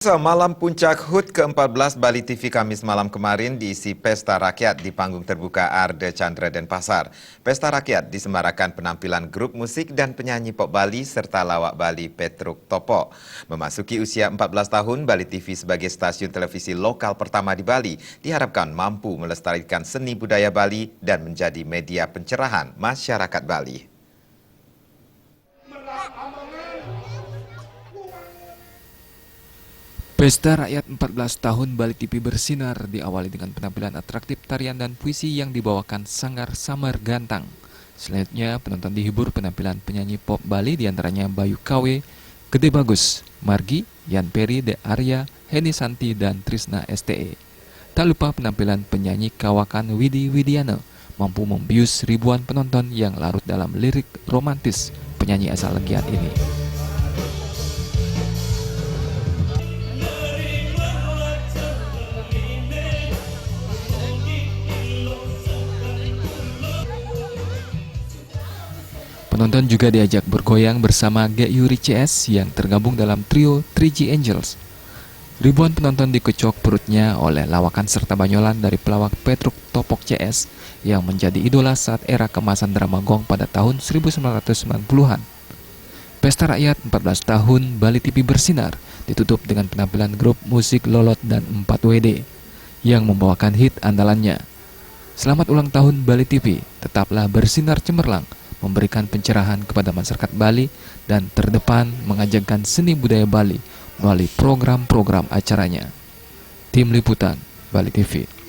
Malam puncak HUT ke-14 Bali TV Kamis malam kemarin diisi pesta rakyat di panggung terbuka Arde Chandra Denpasar. Pesta rakyat disemarakkan penampilan grup musik dan penyanyi pop Bali serta lawak Bali Petruk Topo. Memasuki usia 14 tahun, Bali TV sebagai stasiun televisi lokal pertama di Bali diharapkan mampu melestarikan seni budaya Bali dan menjadi media pencerahan masyarakat Bali. Pesta Rakyat 14 tahun Bali TV bersinar diawali dengan penampilan atraktif tarian dan puisi yang dibawakan Sanggar Samar Gantang. Selanjutnya penonton dihibur penampilan penyanyi pop Bali diantaranya Bayu KW, Gede Bagus, Margi, Yan Peri, De Arya, Heni Santi, dan Trisna STE. Tak lupa penampilan penyanyi kawakan Widi Widiano mampu membius ribuan penonton yang larut dalam lirik romantis penyanyi asal Legian ini. Penonton juga diajak bergoyang bersama Yuri CS yang tergabung dalam trio 3G Angels. Ribuan penonton dikecok perutnya oleh lawakan serta banyolan dari pelawak Petruk Topok CS yang menjadi idola saat era kemasan drama Gong pada tahun 1990-an. Pesta Rakyat 14 tahun Bali TV bersinar ditutup dengan penampilan grup musik Lolot dan 4WD yang membawakan hit andalannya. Selamat ulang tahun Bali TV, tetaplah bersinar cemerlang, memberikan pencerahan kepada masyarakat Bali dan terdepan mengajarkan seni budaya Bali melalui program-program acaranya. Tim Liputan Bali TV.